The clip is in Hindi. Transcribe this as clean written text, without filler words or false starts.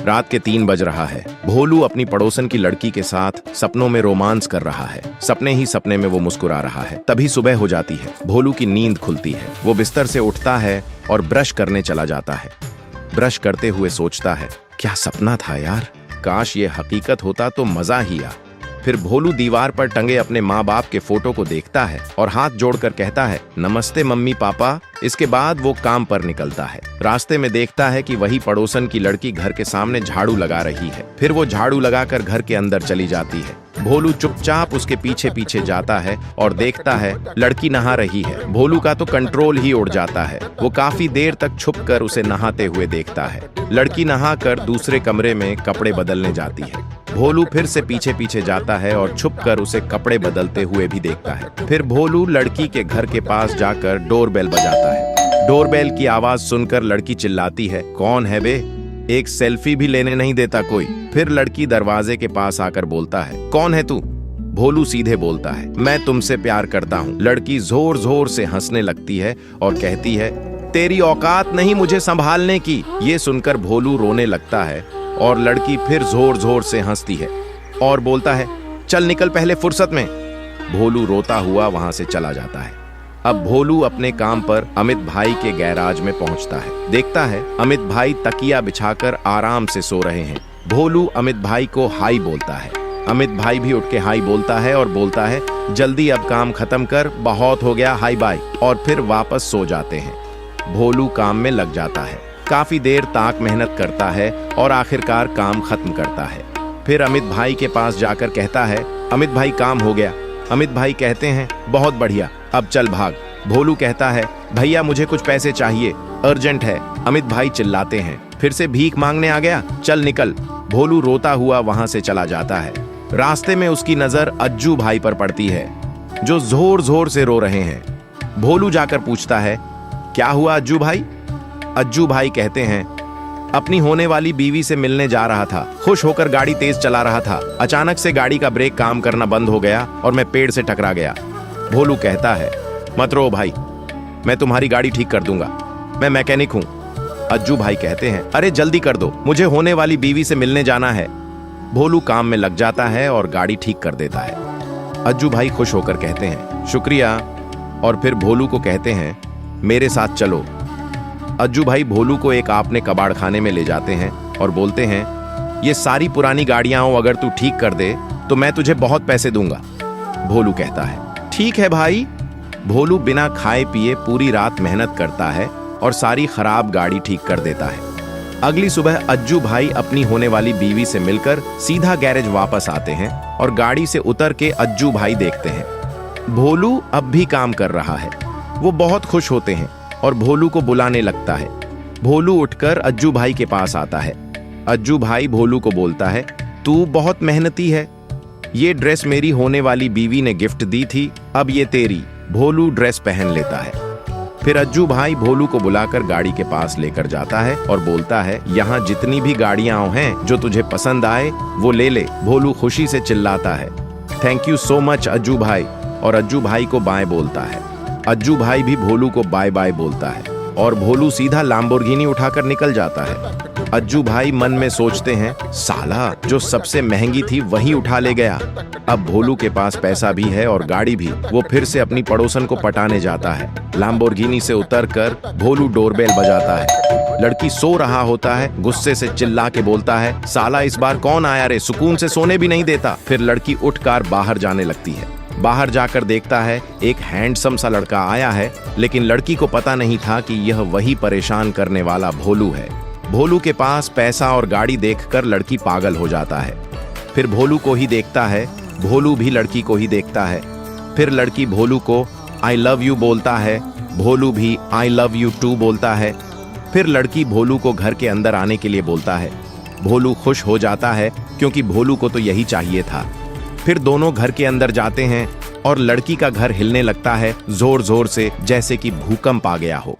रात के 3 बज रहा है। भोलू अपनी पड़ोसन की लड़की के साथ सपनों में रोमांस कर रहा है। सपने ही सपने में वो मुस्कुरा रहा है। तभी सुबह हो जाती है। भोलू की नींद खुलती है। वो बिस्तर से उठता है और ब्रश करने चला जाता है। ब्रश करते हुए सोचता है, क्या सपना था यार, काश ये हकीकत होता तो मजा ही आ। फिर भोलू दीवार पर टंगे अपने माँ बाप के फोटो को देखता है और हाथ जोड़कर कहता है, नमस्ते मम्मी पापा। इसके बाद वो काम पर निकलता है। रास्ते में देखता है कि वही पड़ोसन की लड़की घर के सामने झाड़ू लगा रही है। फिर वो झाड़ू लगाकर घर के अंदर चली जाती है। भोलू चुपचाप उसके पीछे पीछे जाता है और देखता है लड़की नहा रही है। भोलू का तो कंट्रोल ही उड़ जाता है। वो काफी देर तक छुपकर उसे नहाते हुए देखता है। लड़की नहाकर दूसरे कमरे में कपड़े बदलने जाती है। भोलू फिर से पीछे पीछे जाता है और छुपकर उसे कपड़े बदलते हुए भी देखता है। फिर भोलू लड़की के घर के पास जाकर डोरबेल बजाता है। डोरबेल की आवाज सुनकर लड़की चिल्लाती है, कौन है बे? एक सेल्फी भी लेने नहीं देता कोई। फिर लड़की दरवाजे के पास आकर बोलता है, कौन है तू? भोलू सीधे बोलता है, मैं तुमसे प्यार करता हूँ। लड़की जोर जोर से हंसने लगती है और कहती है, तेरी औकात नहीं मुझे संभालने की। ये सुनकर भोलू रोने लगता है और लड़की फिर जोर जोर से हंसती है और बोलता है, चल निकल पहले फुर्सत में। भोलू रोता हुआ वहां से चला जाता है। अब भोलू अपने काम पर अमित भाई के गैराज में पहुंचता है। देखता है अमित भाई तकिया बिछाकर आराम से सो रहे हैं। भोलू अमित भाई को हाई बोलता है। अमित भाई भी उठ के हाई बोलता है और बोलता है, जल्दी अब काम खत्म कर, बहुत हो गया, हाई बाय। और फिर वापस सो जाते हैं। भोलू काम में लग जाता है। काफी देर तक मेहनत करता है और आखिरकार काम खत्म करता है। फिर अमित भाई के पास जाकर कहता है, अमित भाई काम हो गया। अमित भाई कहते हैं, बहुत बढ़िया, अब चल भाग। भोलू कहता है, भैया मुझे कुछ पैसे चाहिए, अर्जेंट है। अमित भाई चिल्लाते हैं, फिर से भीख मांगने आ गया, चल निकल। भोलू रोता हुआ वहां से चला जाता है। रास्ते में उसकी नजर अज्जू भाई पर पड़ती है, जो जोर जोर से रो रहे हैं। भोलू जाकर पूछता है, क्या हुआ अज्जू भाई? अज्जू भाई कहते हैं, अपनी होने वाली बीवी से मिलने जा रहा था, खुश होकर गाड़ी तेज चला रहा था, अचानक से गाड़ी का ब्रेक काम करना बंद हो गया और मैं पेड़ से टकरा गया। भोलू कहता है, मत रो भाई, मैं तुम्हारी गाड़ी ठीक कर दूंगा, मैं मैकेनिक हूं। अज्जू भाई कहते हैं, अरे जल्दी कर दो, मुझे होने वाली बीवी से मिलने जाना है। भोलू काम में लग जाता है और गाड़ी ठीक कर देता है। अज्जू भाई खुश होकर कहते हैं, शुक्रिया। और फिर भोलू को कहते हैं, मेरे साथ चलो। अज्जू भाई भोलू को एक आपने कबाड़ खाने में ले जाते हैं और बोलते हैं, ये सारी पुरानी गाड़ियां हो, अगर तू ठीक कर दे तो मैं तुझे बहुत पैसे दूंगा। भोलू कहता है, ठीक है भाई। भोलू बिना खाए पिए पूरी रात मेहनत करता है और सारी खराब गाड़ी ठीक कर देता है। अगली सुबह अज्जू भाई अपनी होने वाली बीवी से मिलकर सीधा गैरेज वापस आते हैं और गाड़ी से उतर के अज्जू भाई देखते हैं भोलू अब भी काम कर रहा है। वो बहुत खुश होते हैं और भोलू को बुलाने लगता है। भोलू उठकर अज्जू भाई के पास आता है। अज्जू भाई भोलू को बोलता है, तू बहुत मेहनती है, ये ड्रेस मेरी होने वाली बीवी ने गिफ्ट दी थी, अब ये तेरी। भोलू ड्रेस पहन लेता है। फिर अज्जू भाई भोलू को बुलाकर गाड़ी के पास लेकर जाता है और बोलता है, यहाँ जितनी भी गाड़ियां हैं जो तुझे पसंद आए वो ले ले। भोलू खुशी से चिल्लाता है, thank you so much Ajju भाई, और अज्जू भाई को बाय बोलता है। अज्जू भाई भी भोलू को बाय बाय बोलता है और भोलू सीधा लैम्बोर्गिनी उठाकर निकल जाता है। अज्जू भाई मन में सोचते हैं, साला जो सबसे महंगी थी वही उठा ले गया। अब भोलू के पास पैसा भी है और गाड़ी भी। वो फिर से अपनी पड़ोसन को पटाने जाता है। लैम्बोर्गिनी से उतरकर भोलू डोरबेल बजाता है। लड़की सो रहा होता है, गुस्से से चिल्ला के बोलता है, साला इस बार कौन आया रे, सुकून से सोने भी नहीं देता। फिर लड़की उठकर बाहर जाने लगती है। बाहर जाकर देखता है एक हैंडसम सा लड़का आया है, लेकिन लड़की को पता नहीं था कि यह वही परेशान करने वाला भोलू है। भोलू के पास पैसा और गाड़ी देखकर लड़की पागल हो जाता है। फिर भोलू को ही देखता है, भोलू भी लड़की को ही देखता है। फिर लड़की भोलू को आई लव यू बोलता है, भोलू भी आई लव यू टू बोलता है। फिर लड़की भोलू को घर के अंदर आने के लिए बोलता है। भोलू खुश हो जाता है क्योंकि भोलू को तो यही चाहिए था। फिर दोनों घर के अंदर जाते हैं और लड़की का घर हिलने लगता है जोर जोर से, जैसे कि भूकंप आ गया हो।